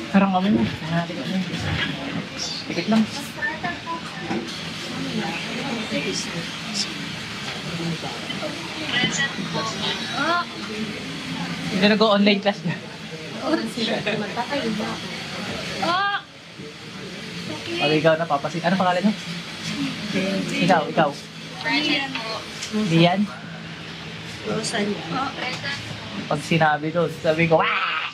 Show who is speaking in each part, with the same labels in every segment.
Speaker 1: Parang kami mo. Natin kami. Tikit lang. Hindi nag-online class niya. Pag ikaw napapasin. Ano pangalan mo? Ikaw. Diyan?
Speaker 2: Rosanya.
Speaker 1: Pag sinabi to, sabi ko, "Wah!"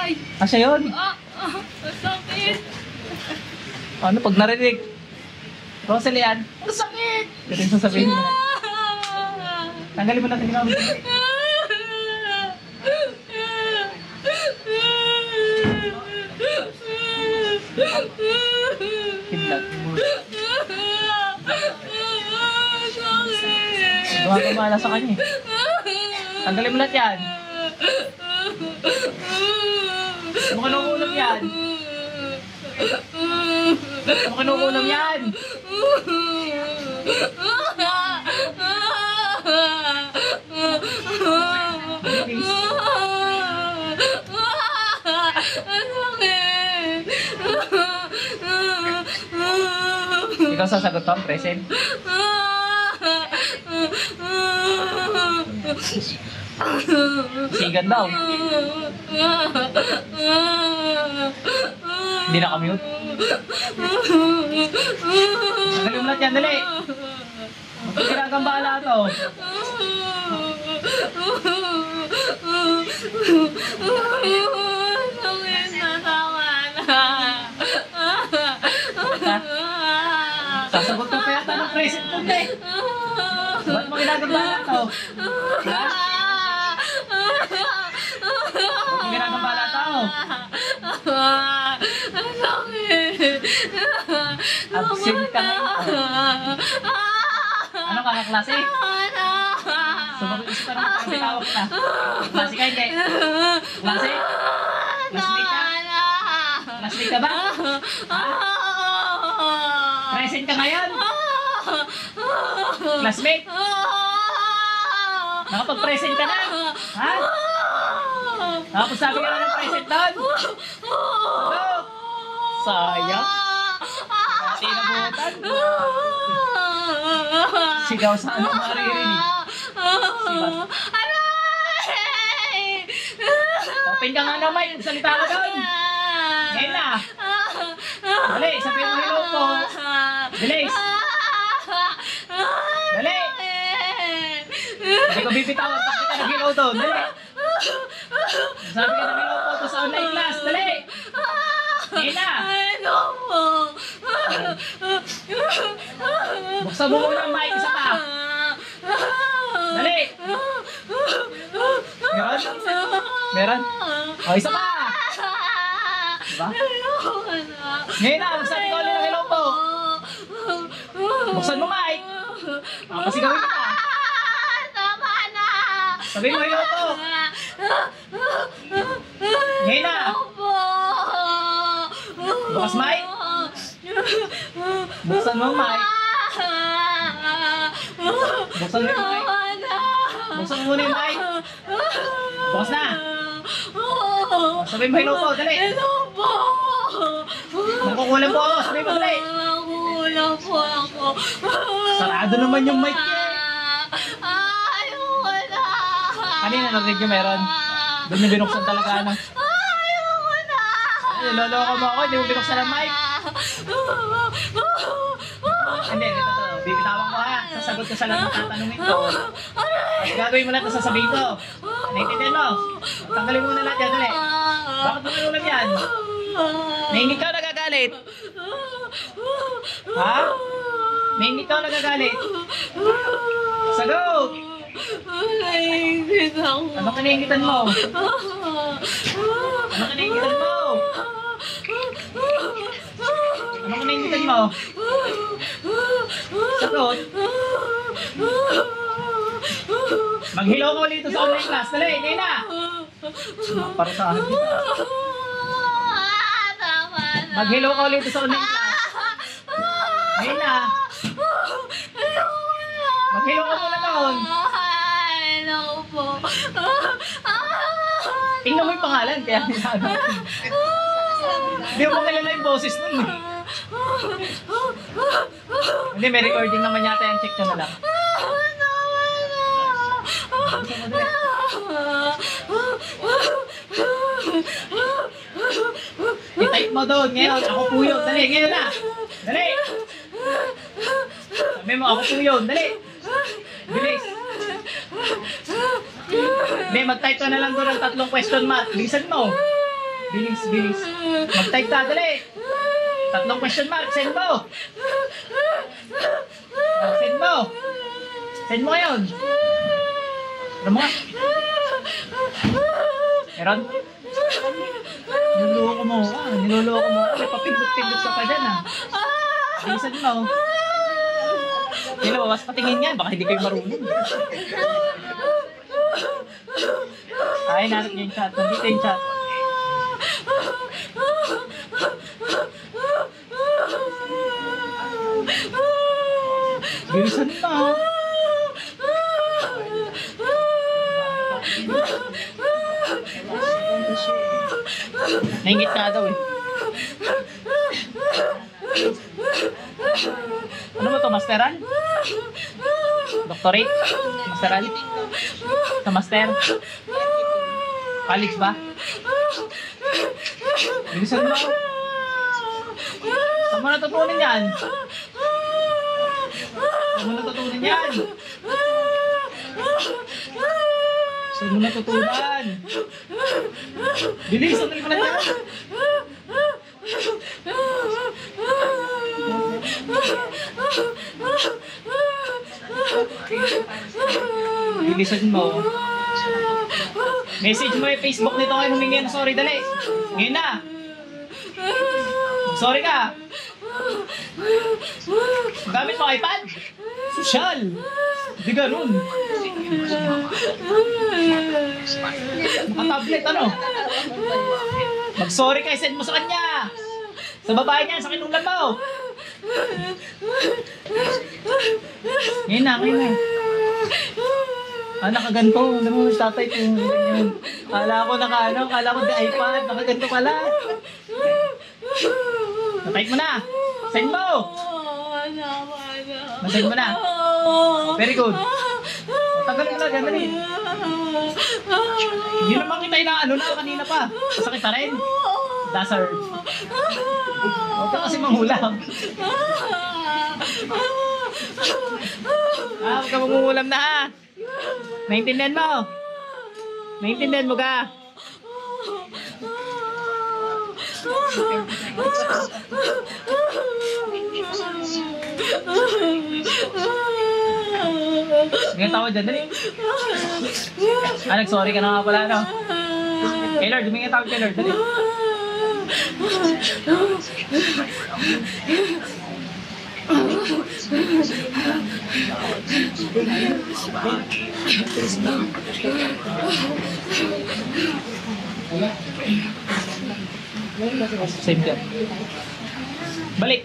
Speaker 2: Ay!
Speaker 1: Ah, siya yun?
Speaker 2: Sakit!
Speaker 1: Ano pag narinig? Rosalian, ang sakit! Ganun sasabihin mo. Tanggalin mo natin ginamit. Kidlat mo. Gumagumala sa kanya eh. Tanggalin mo lahat yan. Ano kinukulam yan? Ano kinukulam yan? Ikaw sasagot to, present? Sigan daw. Hindi nakamute. Tanggalin mo lahat yan, dali. Magkakagambala to. Sasagot ka pa yata ng present mo, eh. Ba't mo ginagambala to? Ha? Ba't mo ginagambala to? Absent ka ngayon. Ano ka, kaklase? Sumagot isa pa naman kami tawag na. Klase ka hindi? Klase? Classmate ka? Classmate ka ba? Ha? Present ka ngayon? Classmate? Nakapag-present ka na? Ha? Nakapagsabi ka na ng present doon? Ano? Sayang. Hindi nabutan. Sigaw sa anong maririnig. Sigaw. Open ka nga naman. Salita ka doon. Ngayon na. Dali, sabihin mo hello po. Bilis. Dali. Hindi ko bibitawan. Bakit ka nag-hello doon? Dali. Sabi ka ng hello po sa online class. Dali. Ngayon na. Buksan mo muna ang mic. Isa pa. Dali. Meron? Meron? O, isa pa. Diba? Ngayon na. Magsabi ka ulit ng hello po. Buksan mo mic. Pasigawin ka pa. Sabihin mo hello po. Ngayon na. Bukas mic. Buksan mo mic. Buksan mo yung mic. Buksan mo muna yung mic. Bukas na. Sabihin mo hello po, dali.
Speaker 2: Hello po.
Speaker 1: Nakukulam po ako, sabihin mo dali.
Speaker 2: Nakukulam po ako.
Speaker 1: Sarado naman yung mic niya.
Speaker 2: Ayoko na.
Speaker 1: Kanina narinig niyo meron. Doon yung binuksan talaga na.
Speaker 2: Ayoko na.
Speaker 1: Ay, loloko mo ako, hindi mo binuksan ang mic. Hindi, ito to. Bibitawan ko ha. Sasagot ko sa lahat ng tatanungin ko. Gagawin mo lahat na sasabihin ko. Naintindihan mo? Tanggalin mo na lahat yan, dali. Bakit mo nalulam yan? Naingit ka o nagagalit? Ha? Naingit ka o nagagalit? Sagot!
Speaker 2: Naingit ako.
Speaker 1: Ano kinaingitan mo? Ano kinaingitan mo? Ano kinaingitan mo? Sagot! Mag-hello ko ulit sa online class. Dali, ngayon na! Para sa akin kita. Mag-hello ka ulit sa online class. Ngayon na! Mag-hello ka muna doon.
Speaker 2: Hello po.
Speaker 1: Tingnan mo yung pangalan, kaya ano. Hindi mo kilala yung boses nun eh. Hindi, may recording naman yata yan. Check nyo na lang. I-type mo doon. Ngayon, ako po yun. Dali, ngayon na. Dali. Sabi mo, ako po yun. Dali. Bilis. Hindi, mag-type ka na lang doon ng 3 question mark. Bilisan mo. Bilis, bilis. Mag-type ka, dali. 3 question mark. Send mo. Send mo. Send mo ngayon. Ano mo nga? Meron? Niloloko mo. Niloloko mo. May papindot-pindot ka pa dyan Bilisan mo. Hindi na bawas patingin yan. Baka hindi kayo marunong. Ay, natin yung chat. Nandito yung chat. Bilisan mo. Naingit ka daw eh. Ano ba ito? Masteran? Doctorate? Masteran? Sa master? College ba? Bilisan mo. Saan mo natutunan yan? Saan mo natutunan yan? Saan mo natutunan? Bilis! Saan mo na yan? Bilisan mo. Message mo yung Facebook nito ngayon humingi ng sorry, dali. Ngayon na. Sorry ka. Gamit mo iPad? Social. Hindi ganun. Naka-tablet, ano? Mag-sorry ka, send mo sa kanya. Sa babae niya, sa kinulan mo. Ngayon na, ngayon na. Nakaganto. Alam mo, tatay ko. Kala ko kala ko di iPad. Nakaganto pala. Natype mo na. Send mo. Send mo na. Very good. Tagal mo na, ganda rin. Hindi naman kita na kanina pa. Masakit pa rin. Dasar. Huwag ka kasi manghulam. Huwag ka mangungulam na ha. Naintindihan mo? Naintindihan mo ka? Ngayon tawad dyan, dali. Nag-sorry ka na nga pala, no? Hey Lord, humingi tawad kay Lord, dali. Same dyan. Balik.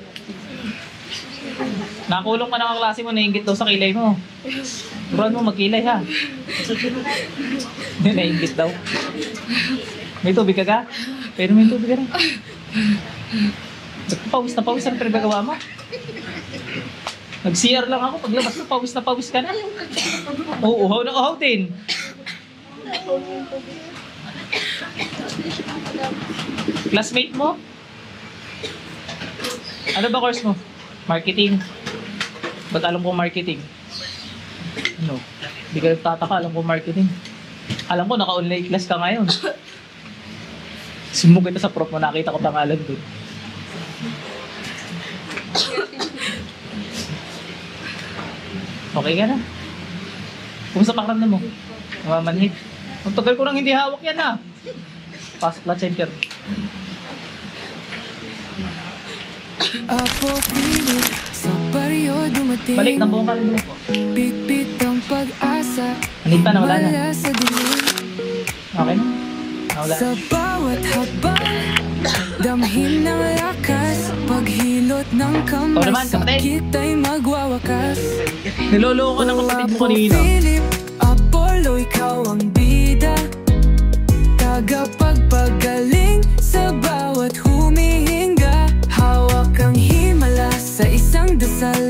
Speaker 1: Nakulong ka ng kaklase mo, nainggit daw sa kilay mo. Turuan mo magkilay ha. Hindi, nainggit daw. May tubig ka ka? Pero may tubig ka rin. Pawis na pawis, ano pinagagawa mo? Nag-CR lang ako, paglabas na pawis ka na. Oo, uhaw na uhaw din. Classmate mo? Ano ba course mo? Marketing. Ba't alam ko marketing? Ano? Hindi ka nagtataka, alam ko marketing. Alam ko, naka-online class ka ngayon. Sumug kita sa prof mo, nakita ko pangalan doon. Okay ka na? Kumusta pakiramdam mo? Namamanhid. Ang tagal ko nang hindi hawak yan ha. Pasok na center. Balik ng buong kalin mo. Anit pa, nawala na. Okay na? Nawala.
Speaker 3: Sa bawat habang damhin ng lakas, paghilot ng kamay, sakit ay magwawakas.
Speaker 1: Niloloko ng kapatid mo kanina.
Speaker 3: Philip, Apollo, ikaw ang bida. tagapagpagaling sa bawat humihinga. Hawak ang himala sa isang dasal